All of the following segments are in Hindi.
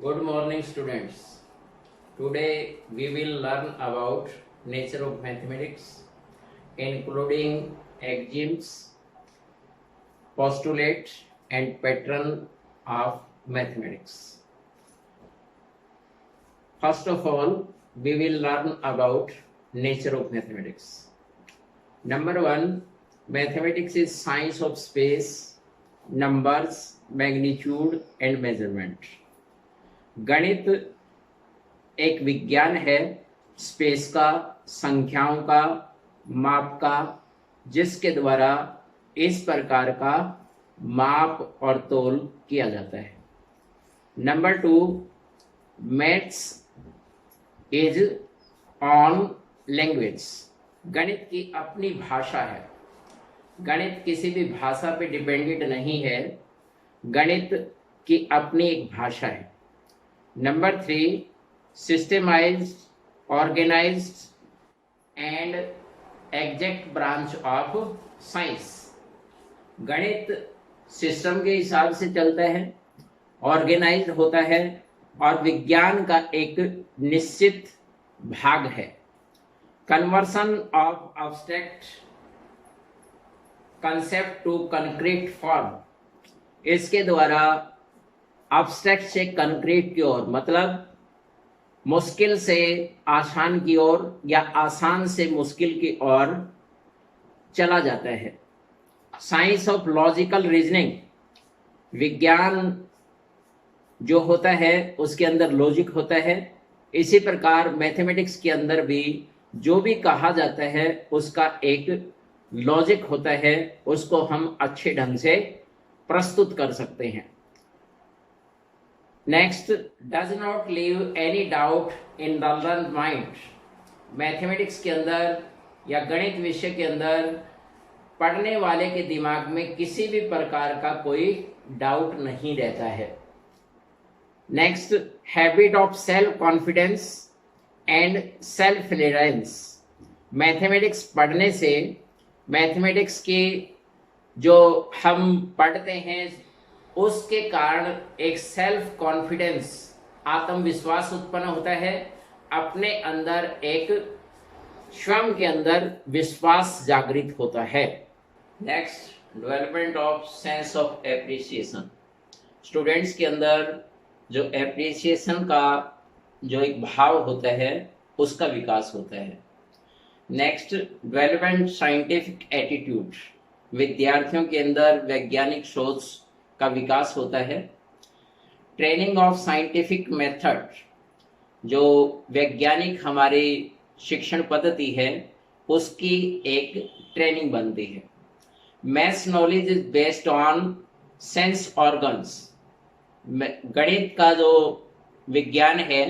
Good morning, students. Today we will learn about nature of mathematics, including axioms, postulate, and pattern of mathematics. First of all, we will learn about nature of mathematics. Number one, mathematics is science of space, numbers, magnitude, and measurement. गणित एक विज्ञान है स्पेस का, संख्याओं का, माप का, जिसके द्वारा इस प्रकार का माप और तोल किया जाता है। Number two, maths is on language. गणित की अपनी भाषा है। गणित किसी भी भाषा पे डिपेंडेंट नहीं है। गणित की अपनी एक भाषा है। Number three, systemised, organised and exact branch of science. गणित सिस्टम के हिसाब से चलता है, ऑर्गेनाइज्ड होता है और विज्ञान का एक निश्चित भाग है। Conversion of abstract concept to concrete form. इसके द्वारा एब्स्ट्रैक्ट से कंक्रीट की ओर, मतलब मुश्किल से आसान की ओर या आसान से मुश्किल की ओर चला जाता है। Science of logical reasoning. विज्ञान जो होता है उसके अंदर लॉजिक होता है। इसी प्रकार मैथमेटिक्स के अंदर भी जो भी कहा जाता है उसका एक लॉजिक होता है, उसको हम अच्छे ढंग से प्रस्तुत कर सकते हैं। Next, does not leave any doubt in the learned mind. Mathematics के अंदर या गणित विषय के अंदर पढ़ने वाले के दिमाग में किसी भी प्रकार का कोई डाउट नहीं रहता है। Next, habit of self confidence and self reliance. Mathematics पढ़ने से मैथमेटिक्स की जो हम पढ़ते हैं उसके कारण एक सेल्फ कॉन्फिडेंस, आत्मविश्वास उत्पन्न होता है। अपने अंदर एक स्वयं के अंदर विश्वास जागृत होता है। Next, development of sense of appreciation. Students के अंदर जो एप्रिसिएशन का जो एक भाव होता है उसका विकास होता है। Next, development scientific attitude. विद्यार्थियों के अंदर वैज्ञानिक सोच का विकास होता है। Training of scientific method. जो वैज्ञानिक हमारी शिक्षण पद्धति है उसकी एक ट्रेनिंग बनती है। Maths knowledge is based on sense organs. गणित का जो विज्ञान है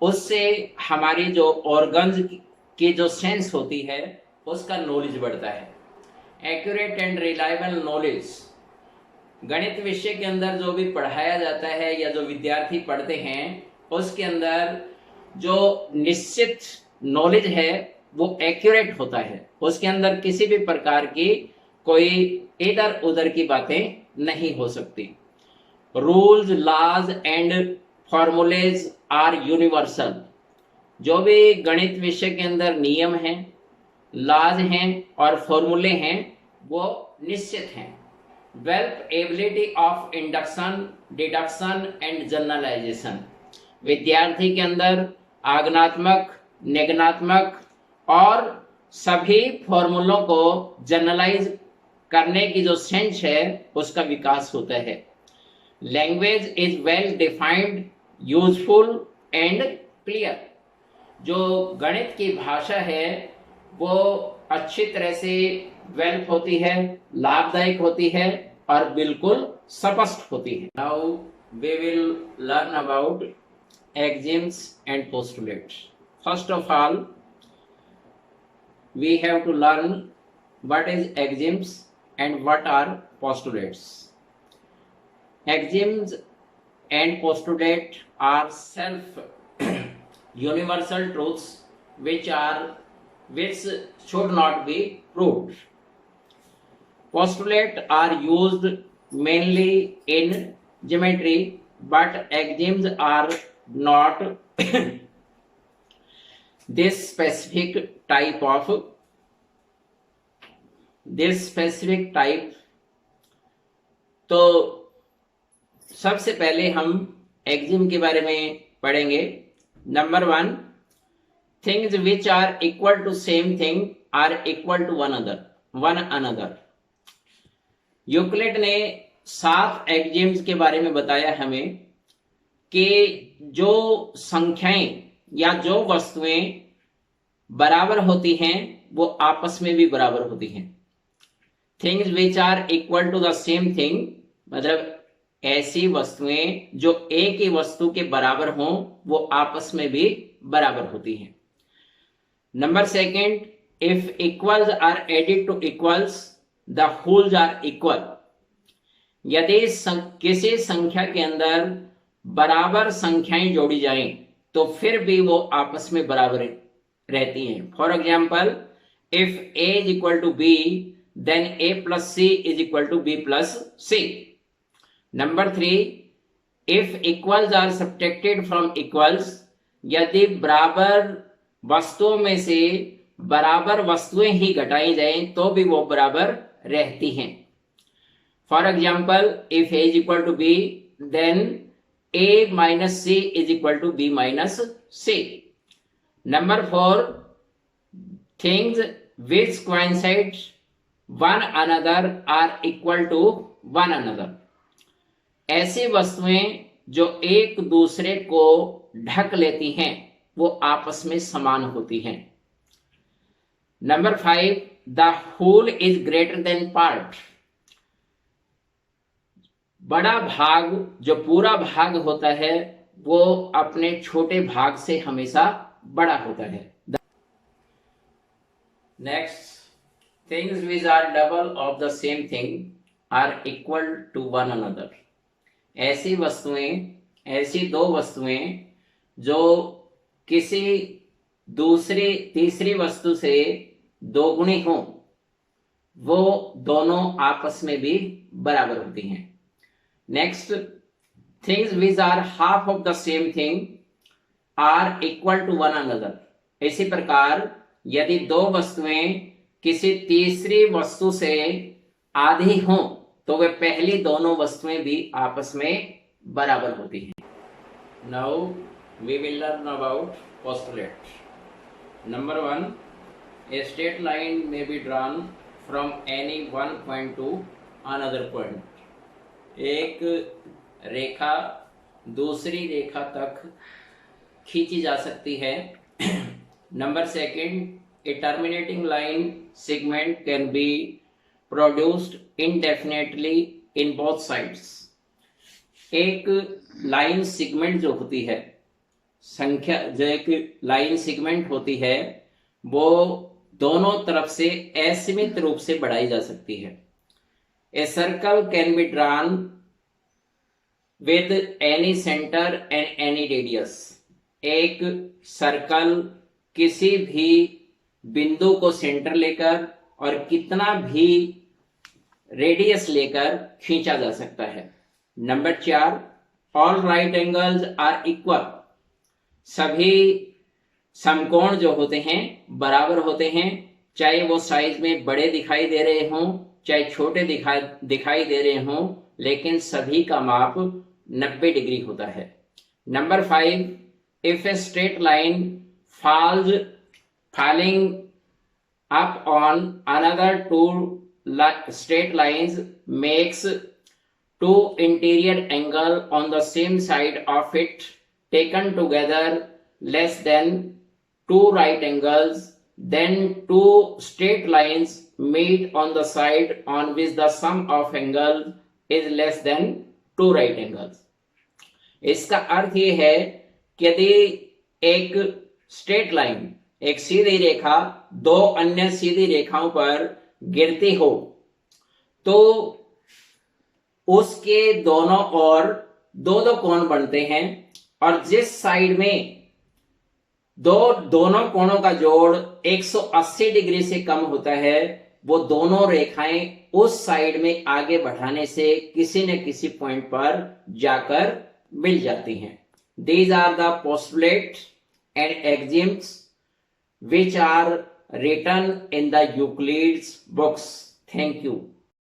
उससे हमारी जो ऑर्गन्स की जो सेंस होती है उसका नॉलेज बढ़ता है। Accurate and reliable knowledge. गणित विषय के अंदर जो भी पढ़ाया जाता है या जो विद्यार्थी पढ़ते हैं उसके अंदर जो निश्चित नॉलेज है वो एक्यूरेट होता है। उसके अंदर किसी भी प्रकार की कोई इधर उधर की बातें नहीं हो सकती। Rules, laws and formulae are universal. जो भी गणित विषय के अंदर नियम हैं, लॉज हैं और फॉर्मूले हैं वो निश्चित हैं। Develop ability of induction, deduction and generalisation. विद्यार्थी के अंदर आगनात्मक, निगनात्मक और सभी फॉर्मूलों को जनरलाइज करने की जो सेंस है उसका विकास होता है। Language is well defined, useful and clear. जो गणित की भाषा है वो अच्छी तरह से डेवलप होती है, लाभदायक होती है और बिल्कुल स्पष्ट होती है। Now we will learn about axioms and postulates. First of all, we have to learn what is axioms and what are postulates. Axioms and postulates are self universal truths which should not be proved. Postulates are used mainly in geometry, but axioms are not this specific type तो सबसे पहले हम एक्सियम के बारे में पढ़ेंगे। Number 1, things which are equal to same thing are equal to one another. Euclid ने 7 एक्सियम्स के बारे में बताया हमें कि जो संख्याएं या जो वस्तुएं बराबर होती हैं वो आपस में भी बराबर होती हैं। Things which are equal to the same thing मतलब ऐसी वस्तुएं जो एक ही वस्तु के बराबर हों वो आपस में भी बराबर होती हैं। Number 2, if equals are added to equals the wholes are equal. यदि किसी संख्या के अंदर बराबर संख्याएं जोड़ी जाएं तो फिर भी वो आपस में बराबर रहती हैं। For example, if A is equal to B then A plus C is equal to B plus C. Number 3, if equals are subtracted from equals. यदि बराबर वस्तुओं में से बराबर वस्तुएं ही घटाई जाएं तो भी वो बराबर रहती हैं। For example, if A is equal to B then a minus c is equal to b minus c. Number 4, things which coincide one another are equal to one another. ऐसी वस्तुएं जो एक दूसरे को ढक लेती हैं वो आपस में समान होती हैं। Number 5, the whole is greater than part. बड़ा भाग जो पूरा भाग होता है वो अपने छोटे भाग से हमेशा बड़ा होता है। Next, things which are double of the same thing are equal to one another. ऐसी दो वस्तुएं जो किसी तीसरी वस्तु से दोगुनी हो वो दोनों आपस में भी बराबर होती हैं। Next, things which are half of the same thing are equal to one another. इसी प्रकार यदि दो वस्तुएं किसी तीसरी वस्तु से आधी हों तो वे पहली दोनों वस्तुएं भी आपस में बराबर होती हैं। Now we will learn about postulate. Number 1, a straight line may be drawn from any one point to another point. एक रेखा दूसरी रेखा तक खींची जा सकती है। Number 2, a terminating line segment can be produced indefinitely in both sides. एक लाइन सेगमेंट जो होती है जो एक लाइन सेगमेंट होती है वो दोनों तरफ से असीमित रूप से बढ़ाई जा सकती है। A circle can be drawn with any center and any radius. एक सर्कल किसी भी बिंदु को सेंटर लेकर और कितना भी रेडियस लेकर खींचा जा सकता है। Number 4, all right angles are equal. सभी समकोण जो होते हैं बराबर होते हैं, चाहे वो साइज में बड़े दिखाई दे रहे हों चाहे छोटे दिखाई दे रहे हों, लेकिन सभी का माप 90 डिग्री होता है। Number 5, if A straight line falling up on another two straight lines makes two interior angle on the same side of it taken together less than two right angles, then two straight lines meet on the side on which the sum of angle is less than two right angles. इसका अर्थ ये है कि यदि एक स्ट्रेट लाइन एक सीधी रेखा दो अन्य सीधी रेखाओं पर गिरती हो तो उसके दोनों ओर दो दो कोण बनते हैं और जिस साइड में दोनों कोणों का जोड़ 180 डिग्री से कम होता है वो दोनों रेखाएं उस साइड में आगे बढ़ाने से किसी न किसी पॉइंट पर जाकर मिल जाती हैं। These are the postulate and axioms which are written in the Euclid's books. Thank you.